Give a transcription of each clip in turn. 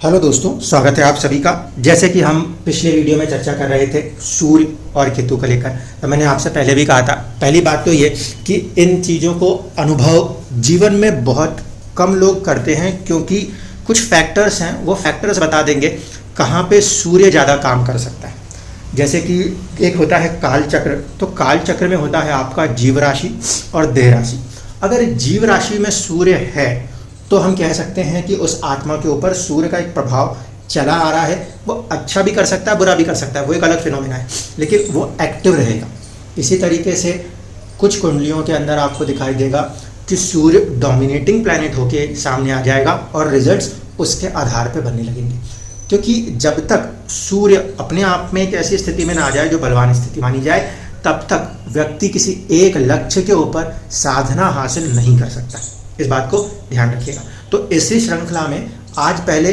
Hello दोस्तों, स्वागत है आप सभी का। जैसे कि हम पिछले वीडियो में चर्चा कर रहे थे सूर्य और केतु को लेकर, तो मैंने आपसे पहले भी कहा था, पहली बात तो ये कि इन चीज़ों को अनुभव जीवन में बहुत कम लोग करते हैं, क्योंकि कुछ फैक्टर्स हैं, वो फैक्टर्स बता देंगे कहाँ पे सूर्य ज़्यादा काम कर सकता है। जैसे कि एक होता है काल चक्र, तो काल चक्र में होता है आपका जीव राशि और देह राशि। अगर जीव राशि में सूर्य है तो हम कह सकते हैं कि उस आत्मा के ऊपर सूर्य का एक प्रभाव चला आ रहा है। वो अच्छा भी कर सकता है, बुरा भी कर सकता है, वो एक अलग फिनोमेना है, लेकिन वो एक्टिव रहेगा। इसी तरीके से कुछ कुंडलियों के अंदर आपको दिखाई देगा कि सूर्य डोमिनेटिंग प्लैनेट होके सामने आ जाएगा और रिजल्ट्स उसके आधार पर बनने लगेंगे। क्योंकि जब तक सूर्य अपने आप में एक ऐसी स्थिति में ना आ जाए जो बलवान स्थिति मानी जाए, तब तक व्यक्ति किसी एक लक्ष्य के ऊपर साधना हासिल नहीं कर सकता। इस बात को ध्यान रखिएगा। तो इसी श्रृंखला में आज पहले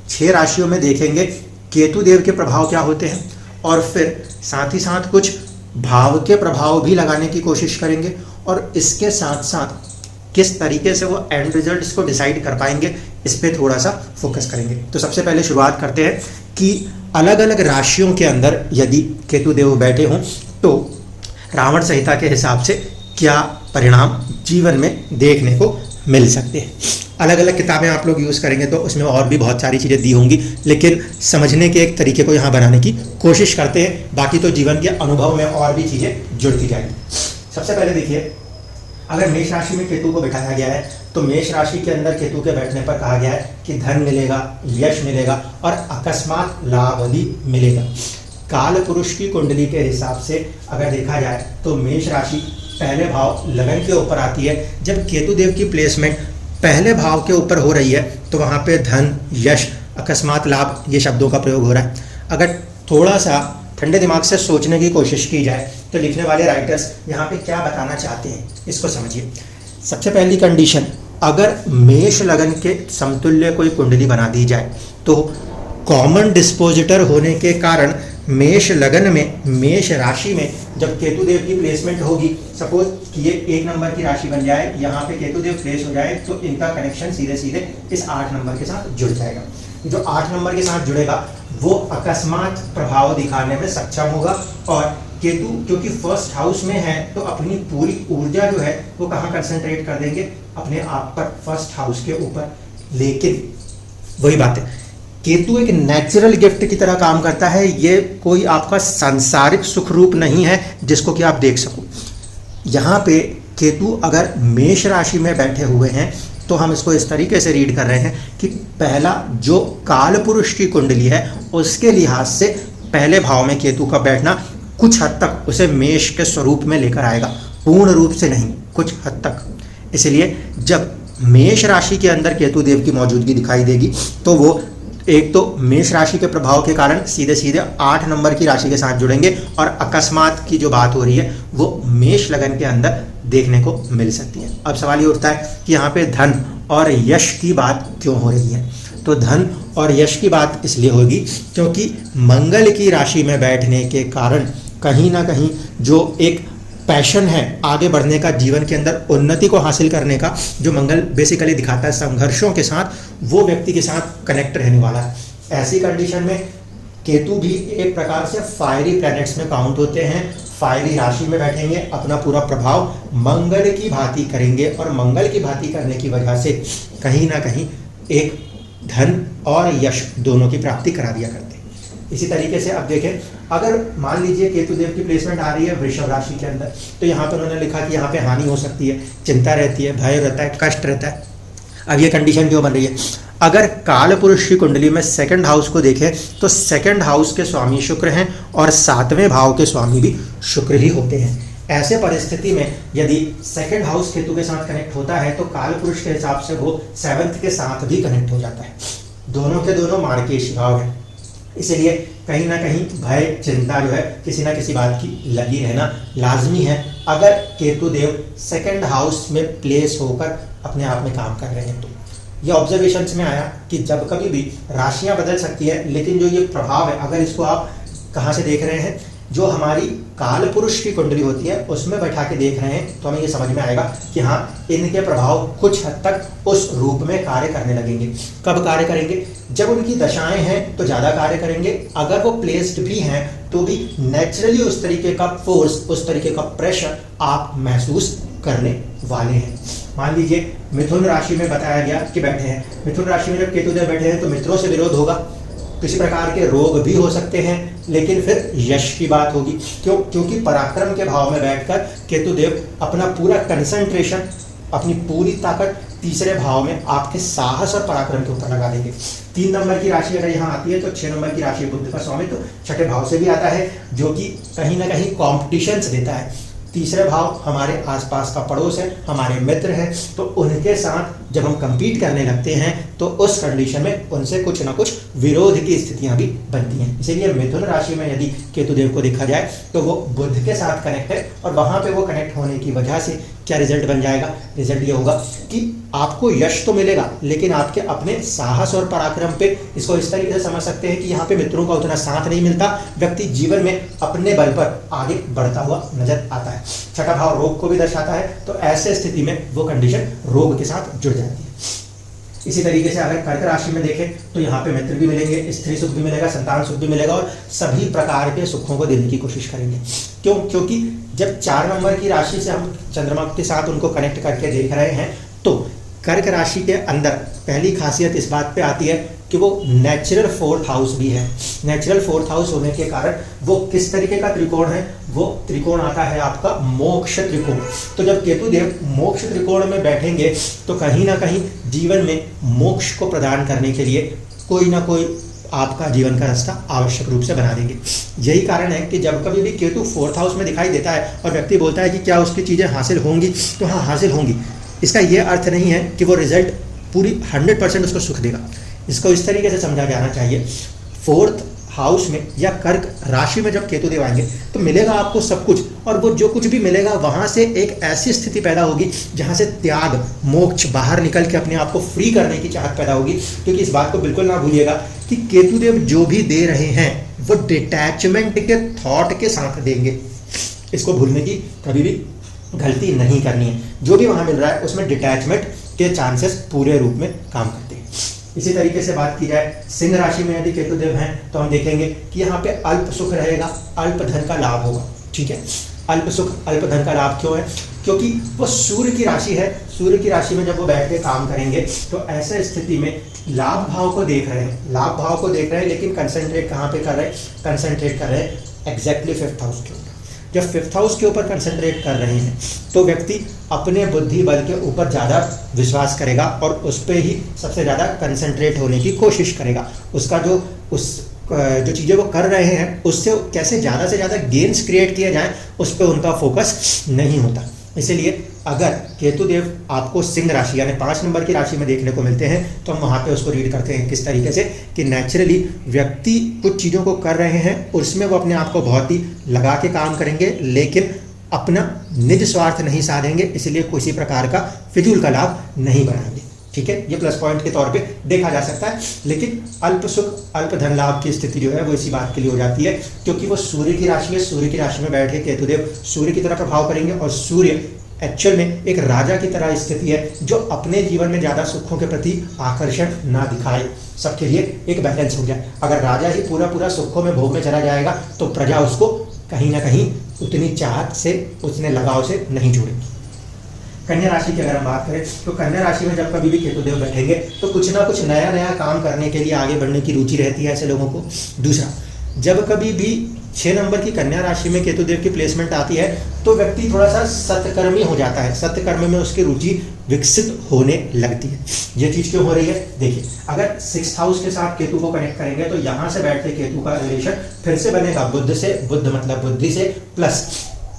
6 राशियों में देखेंगे केतु देव के प्रभाव क्या होते हैं, और फिर साथ ही साथ कुछ भाव के प्रभाव भी लगाने की कोशिश करेंगे, और इसके साथ साथ किस तरीके से वो एंड रिजल्ट्स को डिसाइड कर पाएंगे, इस पर थोड़ा सा फोकस करेंगे। तो सबसे पहले शुरुआत करते हैं कि अलग अलग राशियों के अंदर यदि केतु देव बैठे हों तो रावण संहिता के हिसाब से क्या परिणाम जीवन में देखने को मिल सकते हैं। अलग अलग किताबें आप लोग यूज़ करेंगे तो उसमें और भी बहुत सारी चीज़ें दी होंगी, लेकिन समझने के एक तरीके को यहाँ बनाने की कोशिश करते हैं। बाकी तो जीवन के अनुभव में और भी चीज़ें जुड़ती जाएंगी। सबसे पहले देखिए, अगर मेष राशि में केतु को बैठाया गया है तो मेष राशि के अंदर केतु के बैठने पर कहा गया है कि धन मिलेगा, यश मिलेगा और अकस्मात लाभ भी मिलेगा। काल पुरुष की कुंडली के हिसाब से अगर देखा जाए तो मेष राशि पहले भाव लगन के ऊपर आती है। जब केतु देव की प्लेसमेंट पहले भाव के ऊपर हो रही है तो वहाँ पे धन, यश, अकस्मात लाभ, ये शब्दों का प्रयोग हो रहा है। अगर थोड़ा सा ठंडे दिमाग से सोचने की कोशिश की जाए तो लिखने वाले राइटर्स यहाँ पे क्या बताना चाहते हैं, इसको समझिए। सबसे पहली कंडीशन, अगर मेष लगन के समतुल्य कोई कुंडली बना दी जाए तो कॉमन डिस्पोजिटर होने के कारण मेष लगन में, मेष राशि में जब केतु देव की प्लेसमेंट होगी, सपोज कि ये 1 नंबर की राशि बन जाए, यहाँ पे केतु देव प्लेस हो जाए, तो इनका कनेक्शन सीधे सीधे इस 8 नंबर के साथ जुड़ जाएगा। जो 8 नंबर के साथ जुड़ेगा वो अकस्मात प्रभाव दिखाने में सक्षम होगा। और केतु क्योंकि फर्स्ट हाउस में है तो अपनी पूरी ऊर्जा जो है वो कहाँ कंसंट्रेट कर देंगे, अपने आप पर, फर्स्ट हाउस के ऊपर। लेकिन वही बात है, केतु एक नेचुरल गिफ्ट की तरह काम करता है। ये कोई आपका सांसारिक सुख रूप नहीं है जिसको कि आप देख सको। यहाँ पे केतु अगर मेष राशि में बैठे हुए हैं तो हम इसको इस तरीके से रीड कर रहे हैं कि पहला जो काल पुरुष की कुंडली है उसके लिहाज से पहले भाव में केतु का बैठना कुछ हद तक उसे मेष के स्वरूप में लेकर आएगा, पूर्ण रूप से नहीं, कुछ हद तक। इसलिए जब मेष राशि के अंदर केतु देव की मौजूदगी दिखाई देगी तो वो एक तो मेष राशि के प्रभाव के कारण सीधे सीधे 8 नंबर की राशि के साथ जुड़ेंगे, और अकस्मात की जो बात हो रही है वो मेष लगन के अंदर देखने को मिल सकती है। अब सवाल ये उठता है कि यहाँ पे धन और यश की बात क्यों हो रही है। तो धन और यश की बात इसलिए होगी क्योंकि मंगल की राशि में बैठने के कारण कहीं ना कहीं जो एक पैशन है आगे बढ़ने का, जीवन के अंदर उन्नति को हासिल करने का, जो मंगल बेसिकली दिखाता है संघर्षों के साथ, वो व्यक्ति के साथ कनेक्ट रहने वाला है। ऐसी कंडीशन में केतु भी एक प्रकार से फायरी प्लैनेट्स में काउंट होते हैं। फायरी राशि में बैठेंगे, अपना पूरा प्रभाव मंगल की भांति करेंगे, और मंगल की भांति करने की वजह से कहीं ना कहीं एक धन और यश दोनों की प्राप्ति करा दिया करते हैं। इसी तरीके से अब देखें, अगर मान लीजिए केतु देव की प्लेसमेंट आ रही है वृषभ राशि के अंदर, तो यहाँ पर उन्होंने लिखा कि यहाँ पे हानि हो सकती है, चिंता रहती है, भय रहता है, कष्ट रहता है। अब ये कंडीशन क्यों बन रही है? अगर काल पुरुष की कुंडली में 2nd हाउस को देखें तो 2nd हाउस के स्वामी शुक्र हैं और 7वें भाव के स्वामी भी शुक्र ही होते हैं। ऐसे परिस्थिति में यदि 2nd हाउस केतु के साथ कनेक्ट होता है तो काल पुरुष के हिसाब से वो 7th के साथ भी कनेक्ट हो जाता है। दोनों के दोनों मार्केश भाव है, इसलिए कहीं ना कहीं भय, चिंता जो है किसी ना किसी बात की लगी रहना लाजमी है अगर केतु देव 2nd हाउस में प्लेस होकर अपने आप में काम कर रहे हैं। तो ये ऑब्जर्वेशंस में आया कि जब कभी भी राशियां बदल सकती है, लेकिन जो ये प्रभाव है, अगर इसको आप कहाँ से देख रहे हैं, जो हमारी काल पुरुष की कुंडली होती है उसमें बैठा के देख रहे हैं तो हमें ये समझ में आएगा कि हाँ, इनके प्रभाव कुछ हद तक उस रूप में कार्य करने लगेंगे। कब कार्य करेंगे? जब उनकी दशाएं हैं तो ज़्यादा कार्य करेंगे, अगर वो प्लेस्ड भी हैं तो भी नेचुरली उस तरीके का फोर्स, उस तरीके का प्रेशर आप महसूस करने वाले हैं। मान लीजिए मिथुन राशि में बताया गया कि बैठे हैं, मिथुन राशि में जब केतुदेव बैठे हैं तो मित्रों से विरोध होगा, किसी प्रकार के रोग भी हो सकते हैं, लेकिन फिर यश की बात होगी। क्योंकि पराक्रम के भाव में बैठकर केतुदेव अपना पूरा कंसंट्रेशन, अपनी पूरी ताकत तीसरे भाव में आपके साहस और पराक्रम के ऊपर लगा देंगे। 3 नंबर की राशि अगर यहाँ आती है तो 6 नंबर की राशि बुध का स्वामित्व छठे भाव से भी आता है, जो कि कहीं ना कहीं कॉम्पिटिशन्स देता है। तीसरे भाव हमारे आसपास का पड़ोस है, हमारे मित्र हैं, तो उनके साथ जब हम compete करने लगते हैं तो उस कंडीशन में उनसे कुछ ना कुछ विरोध की स्थितियां भी बनती हैं। इसीलिए मिथुन राशि में यदि केतुदेव को देखा जाए तो वो बुध के साथ कनेक्ट है, और वहां पे वो कनेक्ट होने की वजह से क्या रिजल्ट बन जाएगा? रिजल्ट ये होगा कि आपको यश तो मिलेगा, लेकिन आपके अपने साहस और पराक्रम पे, इसको इस तरीके से समझ सकते हैं कि यहाँ पे मित्रों का उतना साथ नहीं मिलता, व्यक्ति जीवन में अपने बल पर आगे बढ़ता हुआ नजर आता है। छठा भाव रोग को भी दर्शाता है, तो ऐसे स्थिति में वो कंडीशन रोग के साथ जुड़ जाती है। इसी तरीके से अगर कर्क राशि में देखें तो यहाँ पे मित्र भी मिलेंगे, स्त्री सुख भी मिलेगा, संतान सुख भी मिलेगा, और सभी प्रकार के सुखों को देने की कोशिश करेंगे। क्योंकि जब 4 नंबर की राशि से हम चंद्रमा के साथ उनको कनेक्ट करके देख रहे हैं तो कर्क राशि के अंदर पहली खासियत इस बात पे आती है कि वो नेचुरल 4th हाउस भी है। नेचुरल 4th हाउस होने के कारण वो किस तरीके का त्रिकोण है? वो त्रिकोण आता है आपका मोक्ष त्रिकोण। तो जब केतुदेव मोक्ष त्रिकोण में बैठेंगे तो कहीं ना कहीं जीवन में मोक्ष को प्रदान करने के लिए कोई ना कोई आपका जीवन का रास्ता आवश्यक रूप से बना देंगे। यही कारण है कि जब कभी भी केतु 4th हाउस में दिखाई देता है और व्यक्ति बोलता है कि क्या उसकी चीज़ें हासिल होंगी, तो हाँ, हासिल होंगी। इसका यह अर्थ नहीं है कि वो रिजल्ट पूरी 100% उसको सुख देगा। इसको इस तरीके से समझा जाना चाहिए, 4th हाउस में या कर्क राशि में जब केतुदेव आएंगे तो मिलेगा आपको सब कुछ, और वो जो कुछ भी मिलेगा वहाँ से एक ऐसी स्थिति पैदा होगी जहाँ से त्याग, मोक्ष, बाहर निकल के अपने आप को फ्री करने की चाहत पैदा होगी। क्योंकि इस बात को बिल्कुल ना भूलिएगा कि केतुदेव जो भी दे रहे हैं वो डिटैचमेंट के थॉट के साथ देंगे। इसको भूलने की कभी भी गलती नहीं करनी है। जो भी वहाँ मिल रहा है उसमें डिटैचमेंट के चांसेस पूरे रूप में काम करते हैं। इसी तरीके से बात की जाए सिंह राशि में यदि केतुदेव हैं तो हम देखेंगे कि यहाँ पे अल्प सुख रहेगा, अल्प धन का लाभ होगा। ठीक है, अल्प सुख, अल्प धन का लाभ क्यों है? क्योंकि वो सूर्य की राशि है। सूर्य की राशि में जब वो बैठ के काम करेंगे तो ऐसे स्थिति में लाभ भाव को देख रहे हैं, लाभ भाव को देख रहे हैं, लेकिन कंसंट्रेट कहाँ पे कर रहे हैं? कंसंट्रेट कर रहे हैं एग्जैक्टली 5th हाउस के ऊपर। जब 5th हाउस के ऊपर कंसंट्रेट कर रहे हैं तो व्यक्ति अपने बुद्धि बल के ऊपर ज़्यादा विश्वास करेगा और उस पर ही सबसे ज़्यादा कंसंट्रेट होने की कोशिश करेगा। उसका जो चीज़ें वो कर रहे हैं उससे कैसे ज़्यादा से ज़्यादा गेन्स क्रिएट किए जाएं, उस पर उनका फोकस नहीं होता। इसीलिए अगर केतुदेव आपको सिंह राशि यानी 5 नंबर की राशि में देखने को मिलते हैं तो हम वहाँ पे उसको रीड करते हैं किस तरीके से कि नेचुरली व्यक्ति कुछ चीज़ों को कर रहे हैं, उसमें वो अपने आप को बहुत ही लगा के काम करेंगे, लेकिन अपना निज स्वार्थ नहीं साधेंगे, इसलिए किसी प्रकार का फिजूल का लाभ नहीं बनाएंगे। ठीक है, ये प्लस पॉइंट के तौर पे देखा जा सकता है। लेकिन अल्प सुख, अल्प धन लाभ की स्थिति जो है वो इसी बात के लिए हो जाती है क्योंकि वो सूर्य की राशि है। सूर्य की राशि में बैठ के केतुदेव सूर्य की तरह प्रभाव करेंगे, और सूर्य एक्चुअल में एक राजा की तरह स्थिति है जो अपने जीवन में ज़्यादा सुखों के प्रति आकर्षण ना दिखाए, सबके लिए एक बैलेंस हो जाए। अगर राजा ही पूरा सुखों में भोग में चला जाएगा तो प्रजा उसको कहीं ना कहीं उतनी चाहत से, उतने लगाव से नहीं जुड़ेगी। कन्या राशि की अगर हम बात करें तो कन्या राशि में जब कभी भी केतुदेव बैठेंगे तो कुछ ना कुछ नया नया काम करने के लिए आगे बढ़ने की रुचि रहती है ऐसे लोगों को। दूसरा, जब कभी भी 6 नंबर की कन्या राशि में केतुदेव की प्लेसमेंट आती है तो व्यक्ति थोड़ा सा सत्कर्मी हो जाता है, सत्कर्म में उसकी रुचि विकसित होने लगती है। ये चीज़ क्यों हो रही है? देखिए, अगर 6th हाउस के साथ केतु को कनेक्ट करेंगे तो यहाँ से बैठ के केतु का रिलेशन फिर से बनेगा बुध से, बुध मतलब बुद्धि से, प्लस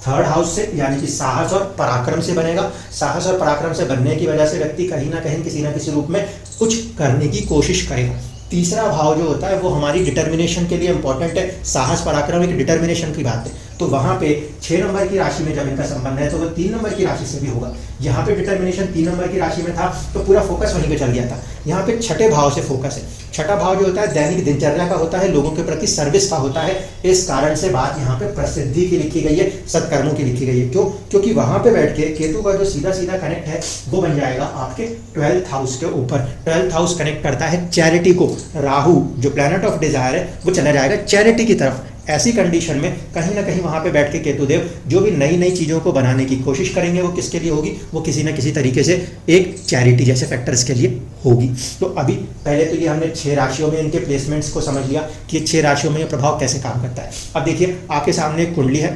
3rd हाउस से यानी कि साहस और पराक्रम से बनेगा। साहस और पराक्रम से बनने की वजह से व्यक्ति कहीं ना कहीं किसी ना किसी रूप में कुछ करने की कोशिश करेगा। तीसरा भाव जो होता है वो हमारी डिटर्मिनेशन के लिए इंपॉर्टेंट है। साहस पराक्रम एक डिटर्मिनेशन की बात है। तो वहां पे 6 नंबर की राशि में जब इनका संबंध है तो वो 3 नंबर की राशि से भी होगा। यहाँ पे डिटर्मिनेशन 3 नंबर की राशि में था तो पूरा फोकस वहीं पे चल गया था। यहाँ पे छठे भाव से फोकस है। छठा भाव जो होता है दैनिक दिनचर्या का होता है, लोगों के प्रति सर्विस का होता है। इस कारण से बात यहाँ पे प्रसिद्धि की लिखी गई है, सत्कर्मों की लिखी गई है। क्यों? क्योंकि वहां पे बैठ के केतु का जो सीधा सीधा कनेक्ट है वो बन जाएगा आपके 12th हाउस के ऊपर। 12th हाउस कनेक्ट करता है चैरिटी को। राहु जो प्लैनेट ऑफ डिजायर है वो चला जाएगा चैरिटी की तरफ। ऐसी कंडीशन में कहीं ना कहीं वहां पे बैठ के केतुदेव जो भी नई नई चीज़ों को बनाने की कोशिश करेंगे वो किसके लिए होगी? वो किसी ना किसी तरीके से एक चैरिटी जैसे फैक्टर्स के लिए होगी। तो अभी पहले तो ये हमने 6 राशियों में इनके प्लेसमेंट्स को समझ लिया कि 6 राशियों में ये प्रभाव कैसे काम करता है। अब देखिए आपके सामने एक कुंडली है,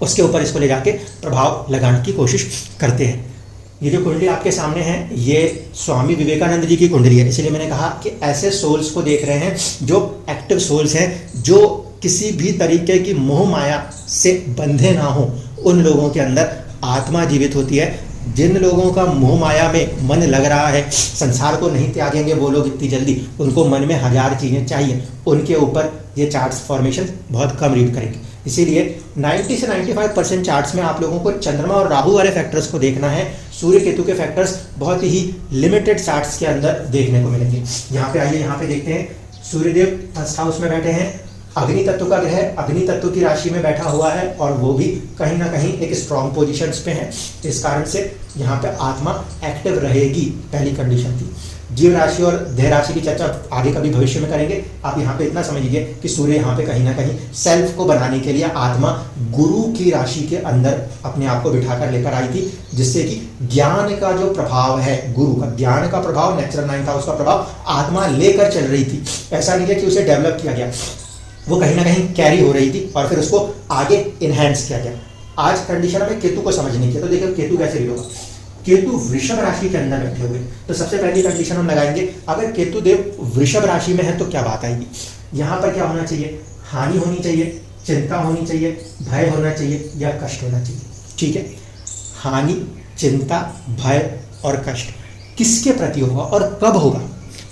उसके ऊपर इसको ले जाके प्रभाव लगाने की कोशिश करते हैं। ये जो कुंडली आपके सामने है ये स्वामी विवेकानंद जी की कुंडली है। इसलिए मैंने कहा कि ऐसे सोल्स को देख रहे हैं जो एक्टिव सोल्स हैं, जो किसी भी तरीके की मोह माया से बंधे ना हो। उन लोगों के अंदर आत्मा जीवित होती है। जिन लोगों का मोह माया में मन लग रहा है, संसार को नहीं त्यागेंगे वो लोग इतनी जल्दी, उनको मन में 1000 चीज़ें चाहिए, उनके ऊपर ये चार्ट्स फॉर्मेशन बहुत कम रीड करेंगे। इसीलिए 90 से 95% चार्ट्स में आप लोगों को चंद्रमा और राहु वाले फैक्टर्स को देखना है। सूर्य केतु के फैक्टर्स बहुत ही लिमिटेड चार्ट्स के अंदर देखने को मिलेंगे। यहाँ पे आइए, यहाँ पे देखते हैं सूर्यदेव फर्स्ट हाउस में बैठे हैं। अग्नि तत्व का ग्रह अग्नि तत्व की राशि में बैठा हुआ है और वो भी कहीं ना कहीं एक स्ट्रॉन्ग पोजीशंस पे है। इस कारण से यहाँ पे आत्मा एक्टिव रहेगी, पहली कंडीशन थी। जीव राशि और देह राशि की चर्चा आगे कभी भविष्य में करेंगे। आप यहाँ पे इतना समझिए कि सूर्य यहाँ पे कहीं ना कहीं सेल्फ को बनाने के लिए आत्मा गुरु की राशि के अंदर अपने आप को बिठाकर लेकर आई थी, जिससे कि ज्ञान का जो प्रभाव है, गुरु का ज्ञान का प्रभाव, नेचुरल 9th हाउस का प्रभाव आत्मा लेकर चल रही थी। ऐसा नहीं है कि उसे डेवलप किया गया, वो कहीं ना कहीं कैरी हो रही थी और फिर उसको आगे इनहेंस किया गया। आज कंडीशन में केतु को समझने की, तो देखिए केतु कैसे रीड होगा। केतु वृषभ राशि के अंदर बैठे हुए, तो सबसे पहली कंडीशन हम लगाएंगे, अगर केतु देव वृषभ राशि में है तो क्या बात आएगी। यहाँ पर क्या होना चाहिए? हानि होनी चाहिए, चिंता होनी चाहिए, भय होना चाहिए या कष्ट होना चाहिए। ठीक है, हानि, चिंता, भय और कष्ट किसके प्रति होगा और कब होगा?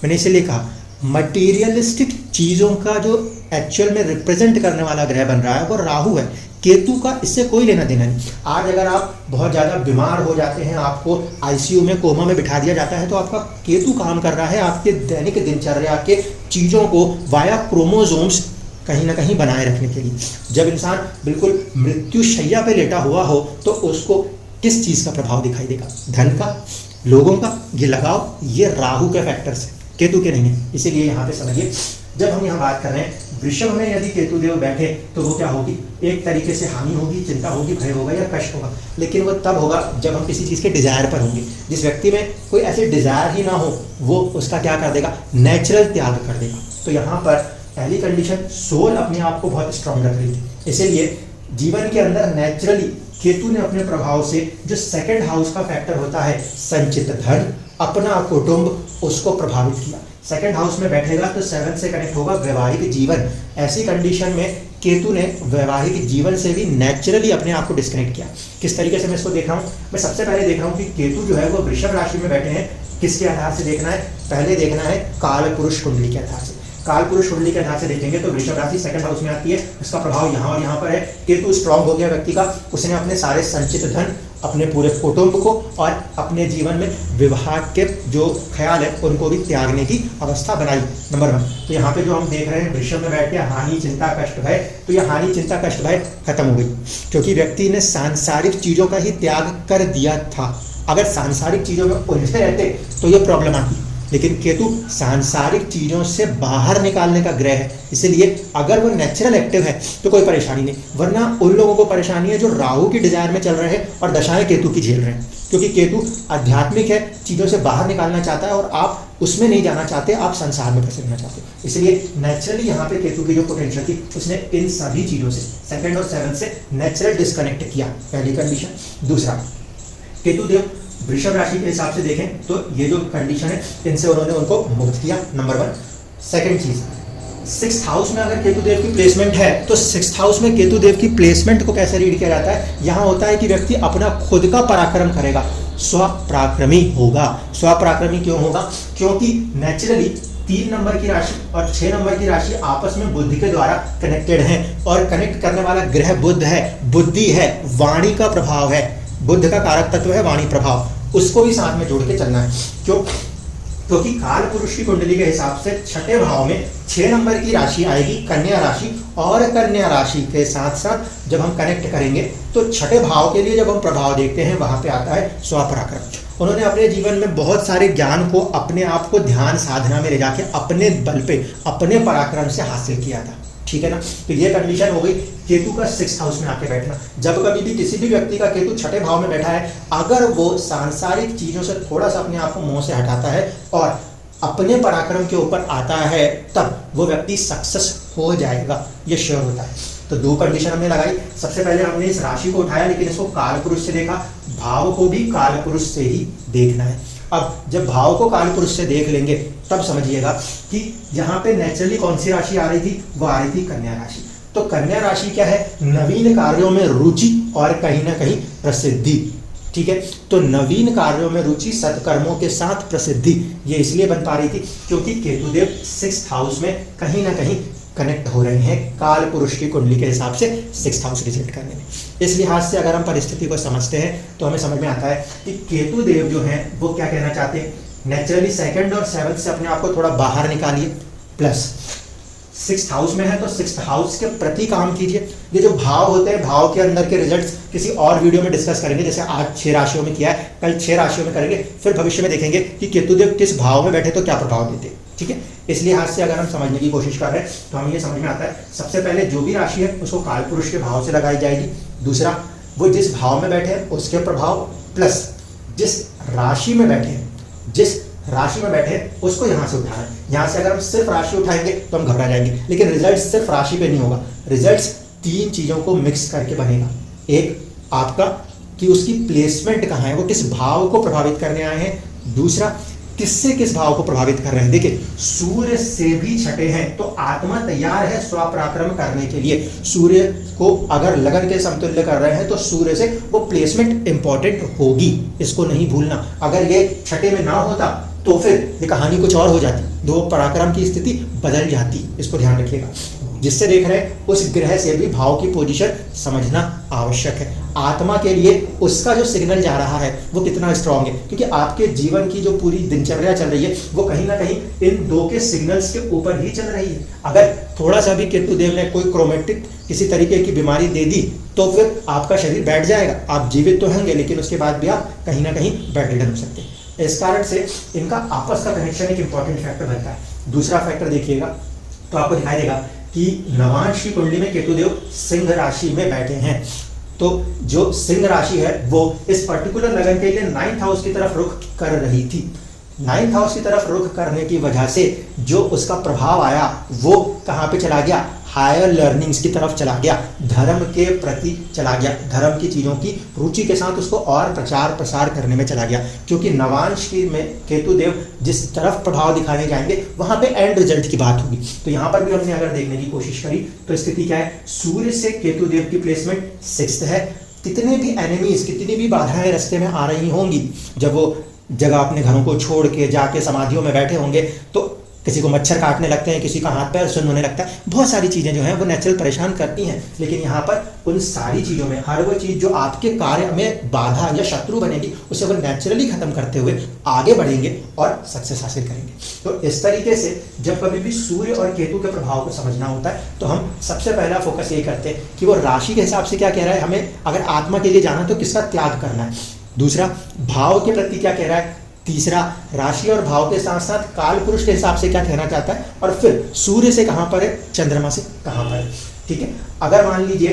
मैंने इसलिए कहा मटीरियलिस्टिक चीज़ों का जो एक्चुअल में रिप्रेजेंट करने वाला ग्रह बन रहा है वो राहु है। केतु का इससे कोई लेना देना नहीं। आज अगर आप बहुत ज़्यादा बीमार हो जाते हैं, आपको आईसीयू में, कोमा में बिठा दिया जाता है, तो आपका केतु काम कर रहा है आपके दैनिक दिनचर्या के चीज़ों को वाया क्रोमोसोम्स कहीं ना कहीं बनाए रखने के लिए। जब इंसान बिल्कुल मृत्यु शैया पे लेटा हुआ हो तो उसको किस चीज़ का प्रभाव दिखाई देगा? धन का, लोगों का। ये लगाव ये राहु के फैक्टर्स है, केतु के नहीं है। इसीलिए यहाँ पे समझिए, जब हम यहाँ बात कर रहे हैं वृषभ में यदि केतु देव बैठे तो वो क्या होगी? एक तरीके से हानि होगी, चिंता होगी, भय होगा या कष्ट होगा। लेकिन वो तब होगा जब हम किसी चीज़ के डिजायर पर होंगे। जिस व्यक्ति में कोई ऐसे डिजायर ही ना हो वो उसका क्या कर देगा? नेचुरल त्याग कर देगा। तो यहाँ पर पहली कंडीशन, सोल अपने आप को बहुत स्ट्रांग रख रही थी। इसीलिए जीवन के अंदर नेचुरली केतु ने अपने प्रभाव से जो 2nd हाउस का फैक्टर होता है संचित धन, अपना कुटुंब, उसको प्रभावित किया। 2nd हाउस में बैठेगा तो 7 से कनेक्ट होगा वैवाहिक जीवन। ऐसी कंडीशन में केतु ने वैवाहिक जीवन से भी नेचुरली अपने आप को डिस्कनेक्ट किया। किस तरीके से मैं इसको देख रहा हूँ? मैं सबसे पहले देख रहा हूँ कि केतु जो है वो वृषभ राशि में बैठे हैं। किसके आधार से देखना है? पहले देखना है काल पुरुष कुंडली के आधार से। काल पुरुष कुंडली के आधार से देखेंगे तो वृषभ राशि 2nd हाउस में आती है, उसका प्रभाव यहाँ और यहाँ पर है। केतु स्ट्रांग हो गया व्यक्ति का, उसने अपने सारे संचित धन, अपने पूरे कुटुंब को और अपने जीवन में विवाह के जो ख्याल है उनको भी त्यागने की अवस्था बनाई। नंबर 1। तो यहाँ पे जो हम देख रहे हैं वृषभ में बैठ के हानि, चिंता, कष्ट, भय, तो यह हानि, चिंता, कष्ट, भय खत्म हो गई, क्योंकि व्यक्ति ने सांसारिक चीज़ों का ही त्याग कर दिया था। अगर सांसारिक चीज़ों में उलझे रहते तो ये प्रॉब्लम आती। लेकिन केतु सांसारिक चीज़ों से बाहर निकालने का ग्रह है, इसलिए अगर वो नेचुरल एक्टिव है तो कोई परेशानी नहीं। वरना उन लोगों को परेशानी है जो राहु की डिजायर में चल रहे हैं और दशाएं केतु की झेल रहे हैं, क्योंकि केतु आध्यात्मिक है, चीज़ों से बाहर निकालना चाहता है और आप उसमें नहीं जाना चाहते, आप संसार में फंसे रहना चाहते। इसलिए नेचुरली यहाँ पे केतु की जो पोटेंशियल थी उसने इन सभी चीज़ों से 2nd और 7th से नेचुरल डिस्कनेक्ट किया, पहली कंडीशन। दूसरा, केतु देव वृषभ राशि के हिसाब से देखें तो ये जो कंडीशन है इनसे उन्होंने उनको मुक्त किया। नंबर 1। सेकंड चीज, 6th हाउस में अगर केतु देव की प्लेसमेंट है तो 6th हाउस में केतु देव की प्लेसमेंट को कैसे रीड किया जाता है? यहाँ होता है कि व्यक्ति अपना खुद का पराक्रम करेगा, स्वपराक्रमी होगा। स्वपराक्रमी क्यों होगा? क्योंकि नेचुरली 3 नंबर की राशि और 6 नंबर की राशि आपस में बुद्धि के द्वारा कनेक्टेड हैं और कनेक्ट करने वाला ग्रह बुध है, बुद्धि है, वाणी का प्रभाव है, बुध का कारक तत्व है वाणी प्रभाव, उसको भी साथ में जोड़ के चलना है। क्यों? क्योंकि काल पुरुष की कुंडली के हिसाब से छठे भाव में 6 नंबर की राशि आएगी कन्या राशि, और कन्या राशि के साथ साथ जब हम कनेक्ट करेंगे तो छठे भाव के लिए जब हम प्रभाव देखते हैं वहां पे आता है स्वपराक्रम। उन्होंने अपने जीवन में बहुत सारे ज्ञान को अपने आप को ध्यान साधना में ले जाके अपने बल पे अपने पराक्रम से हासिल किया था। ठीक है ना? तो ये कंडीशन हो गई केतु का 6th हाउस में आके बैठना। जब कभी भी किसी भी व्यक्ति का केतु छठे भाव में बैठा है, अगर वो सांसारिक चीजों से थोड़ा सा अपने आप को मुंह से हटाता है और अपने पराक्रम के ऊपर आता है, तब वो व्यक्ति सक्सेस हो जाएगा, ये श्योर होता है। तो 2 कंडीशन हमने लगाई। सबसे पहले हमने इस राशि को उठाया, लेकिन इसको काल पुरुष से देखा, भाव को भी काल पुरुष से ही देखना है। अब जब भाव को काल पुरुष से देख लेंगे तब समझिएगा कि यहाँ पे नेचुरली कौन सी राशि आ रही थी, वो आ रही थी कन्या राशि। तो कन्या राशि क्या है? नवीन कार्यों में रुचि और कहीं ना कहीं प्रसिद्धि। ठीक है? तो नवीन कार्यों में रुचि, सत्कर्मों के साथ प्रसिद्धि, ये इसलिए बन पा रही थी क्योंकि केतुदेव 6th हाउस में कहीं ना कहीं कनेक्ट हो रहे हैं काल पुरुष की कुंडली के हिसाब से 6th हाउस रिजेक्ट करने में। इस लिहाज से अगर हम परिस्थिति को समझते हैं तो हमें समझ में आता है कि केतु देव जो हैं वो क्या कहना चाहते हैं, नेचुरली 2nd और 7th से अपने आप को थोड़ा बाहर निकालिए, प्लस 6th हाउस में है तो 6th हाउस के प्रति काम कीजिए। ये जो भाव होते हैं, भाव के अंदर के रिजल्ट्स किसी और वीडियो में डिस्कस करेंगे, जैसे आज 6 राशियों में किया है, कल 6 राशियों में करेंगे, फिर भविष्य में देखेंगे कि केतुदेव किस भाव में बैठे तो क्या प्रभाव देते। ठीक है? इस लिहाज से अगर हम समझने की कोशिश कर रहे हैं तो हमें ये समझ में आता है, सबसे पहले जो भी राशि है उसको काल पुरुष के भाव से लगाई जाएगी। दूसरा, वो जिस भाव में बैठे हैं उसके प्रभाव, प्लस जिस राशि में बैठे हैं, जिस राशि में बैठे उसको यहाँ से उठाना है। यहाँ से अगर हम सिर्फ राशि उठाएंगे तो हम घबरा जाएंगे, लेकिन रिजल्ट सिर्फ राशि पे नहीं होगा, रिजल्ट 3 चीजों को मिक्स करके बनेगा। एक आपका कि उसकी प्लेसमेंट कहाँ है, वो किस भाव को प्रभावित करने आए हैं। दूसरा, किससे किस भाव को प्रभावित कर रहे हैं। देखिए, सूर्य से भी छठे हैं तो आत्मा तैयार है स्वपराक्रम करने के लिए। सूर्य को अगर लगन के समतुल्य कर रहे हैं तो सूर्य से वो प्लेसमेंट इंपॉर्टेंट होगी, इसको नहीं भूलना। अगर ये छठे में ना होता तो फिर ये कहानी कुछ और हो जाती, दो पराक्रम की स्थिति बदल जाती, इसको ध्यान रखिएगा। जिससे देख रहे हैं उस ग्रह से भी भाव की पोजीशन समझना आवश्यक है। आत्मा के लिए उसका जो सिग्नल जा रहा है वो कितना स्ट्रांग है, क्योंकि आपके जीवन की जो पूरी दिनचर्या चल रही है वो कहीं ना कहीं इन 2 के सिग्नल्स के ऊपर ही चल रही है। अगर थोड़ा सा भी केतुदेव ने कोई क्रोमेटिक किसी तरीके की बीमारी दे दी तो फिर आपका शरीर बैठ जाएगा, आप जीवित तो होंगे लेकिन उसके बाद भी आप कहीं ना कहीं बेड रिडन हो सकते हैं। इस कारण से इनका आपस का कनेक्शन एक इंपॉर्टेंट फैक्टर बनता है। दूसरा फैक्टर देखिएगा तो आपको दिखाई देगा कि नवांश की कुंडली में केतुदेव सिंह राशि में बैठे हैं। तो जो सिंह राशि है वो इस पर्टिकुलर लगन के लिए 9th हाउस की तरफ रुख कर रही थी। 9th हाउस की तरफ रुख करने की वजह से जो उसका प्रभाव आया वो कहाँ पे चला गया, हायर लर्निंग्स की तरफ चला गया, धर्म के प्रति चला गया, धर्म की चीज़ों की रुचि के साथ उसको और प्रचार प्रसार करने में चला गया। क्योंकि नवांश की में केतुदेव जिस तरफ प्रभाव दिखाने जाएंगे वहाँ पे एंड रिजल्ट की बात होगी। तो यहाँ पर भी हमने अगर देखने की कोशिश करी तो स्थिति क्या है, सूर्य से केतुदेव की प्लेसमेंट 6th है। कितने भी एनिमीज, कितनी भी बाधाएं रास्ते में आ रही होंगी, जब वो जगह अपने घरों को छोड़ के जाके समाधियों में बैठे होंगे तो किसी को मच्छर काटने लगते हैं, किसी का हाथ पैर सुन्न होने लगता है, बहुत सारी चीज़ें जो हैं वो नेचुरल परेशान करती हैं। लेकिन यहाँ पर उन सारी चीज़ों में हर वो चीज़ जो आपके कार्य में बाधा या शत्रु बनेगी उसे वो नेचुरली ख़त्म करते हुए आगे बढ़ेंगे और सक्सेस हासिल करेंगे। तो इस तरीके से जब कभी भी सूर्य और केतु के प्रभाव को समझना होता है तो हम सबसे पहला फोकस ये करते हैं कि वो राशि के हिसाब से क्या कह रहा है, हमें अगर आत्मा के लिए जाना तो किसका त्याग करना है। दूसरा, भाव के प्रति क्या कह रहा है। तीसरा, राशि और भाव के साथ साथ काल पुरुष के हिसाब से क्या कहना चाहता है, और फिर सूर्य से कहाँ पर है, चंद्रमा से कहाँ पर है। ठीक है, अगर मान लीजिए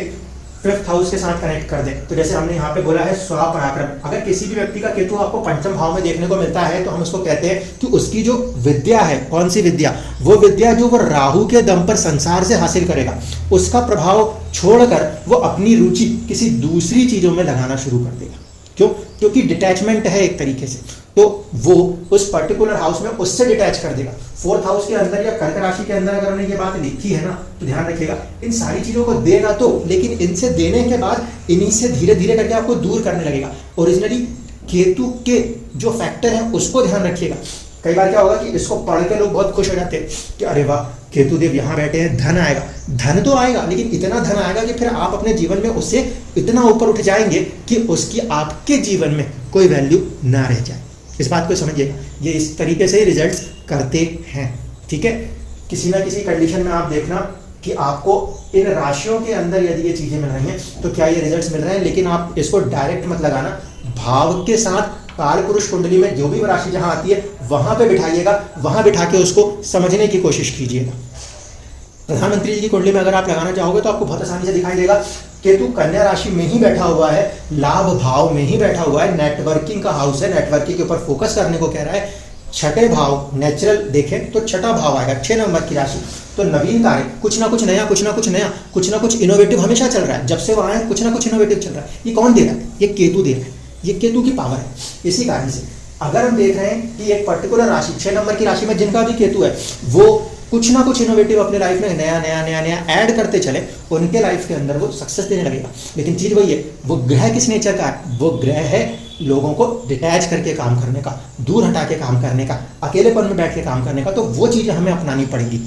5th हाउस के साथ कनेक्ट कर दें तो जैसे हमने यहाँ पे बोला है स्वपराक्रम। अगर किसी भी व्यक्ति का केतु आपको 5th भाव में देखने को मिलता है तो हम उसको कहते हैं कि उसकी जो विद्या है, कौन सी विद्या, वो विद्या जो वो राहु के दम पर संसार से हासिल करेगा, उसका प्रभाव छोड़कर वो अपनी रुचि किसी दूसरी चीजों में लगाना शुरू कर देगा। क्यों? क्योंकि डिटैचमेंट है एक तरीके से, तो वो उस पर्टिकुलर हाउस में उससे डिटैच कर देगा। 4th हाउस के अंदर या कर्क राशि के अंदर अगर हमने ये बात लिखी है ना तो ध्यान रखिएगा, इन सारी चीजों को देगा तो, लेकिन इनसे देने के बाद इन्हीं से धीरे धीरे करके आपको दूर करने लगेगा। ओरिजिनली केतु के जो फैक्टर है उसको ध्यान रखिएगा। कई बार क्या होगा कि इसको पढ़ के लोग बहुत खुश हो जाते हैं कि अरे वाह केतु देव यहाँ बैठे हैं, धन आएगा। धन तो आएगा, लेकिन इतना धन आएगा कि फिर आप अपने जीवन में उससे इतना ऊपर उठ जाएंगे कि उसकी आपके जीवन में कोई वैल्यू ना रह जाए। इस बात को समझिएगा, ये इस तरीके से ही रिजल्ट्स करते हैं। ठीक है, किसी ना किसी कंडीशन में आप देखना कि आपको इन राशियों के अंदर यदि ये चीजें मिल रही हैं तो क्या ये रिजल्ट्स मिल रहे हैं, लेकिन आप इसको डायरेक्ट मत लगाना, भाव के साथ काल पुरुष कुंडली में जो भी राशि जहां आती है वहां पे बिठाइएगा, वहां बिठा के उसको समझने की कोशिश कीजिएगा। प्रधानमंत्री जी की कुंडली में अगर आप लगाना चाहोगे तो आपको बहुत आसानी से दिखाई देगा, केतु कन्या राशि में ही बैठा हुआ है, लाभ भाव में ही बैठा हुआ है, नेटवर्किंग का हाउस है, नेटवर्किंग के ऊपर फोकस करने को कह रहा है। छठे भाव नेचुरल देखें तो छठा भाव आएगा, 6 नंबर की राशि, तो नवीन कार्य, कुछ ना कुछ नया, कुछ ना कुछ नया, कुछ ना कुछ इनोवेटिव हमेशा चल रहा है। जब से वहां है कुछ ना कुछ इनोवेटिव चल रहा है। ये कौन दे रहा है? ये केतु दे रहा है, ये केतु की पावर है। इसी कारण से अगर हम देख रहे हैं कि एक पर्टिकुलर राशि 6 नंबर की राशि में जिनका भी केतु है वो कुछ ना कुछ इनोवेटिव अपने लाइफ में नया नया नया नया ऐड करते चले, उनके लाइफ के अंदर वो सक्सेस देने लगेगा। लेकिन चीज वही है, वो ग्रह किस नेचर का है? वो ग्रह है लोगों को डिटैच करके काम करने का, दूर हटा के काम करने का, अकेलेपन में बैठ के काम करने का। तो वो चीजें हमें अपनानी पड़ेगी।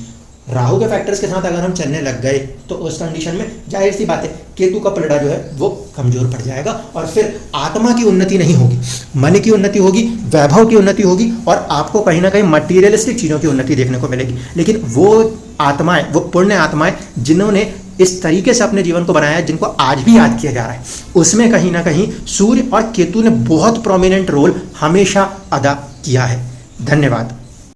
राहु के फैक्टर्स के साथ अगर हम चलने लग गए तो उस कंडीशन में जाहिर सी बात है केतु का पलड़ा जो है वो कमजोर पड़ जाएगा और फिर आत्मा की उन्नति नहीं होगी, मन की उन्नति होगी, वैभव की उन्नति होगी और आपको कहीं ना कहीं मटीरियलिस्टिक चीज़ों की उन्नति देखने को मिलेगी। लेकिन वो आत्माएं, वो पुण्य आत्माएं जिन्होंने इस तरीके से अपने जीवन को बनाया है, जिनको आज भी याद किया जा रहा है, उसमें कहीं ना कहीं सूर्य और केतु ने बहुत प्रोमिनेंट रोल हमेशा अदा किया है। धन्यवाद।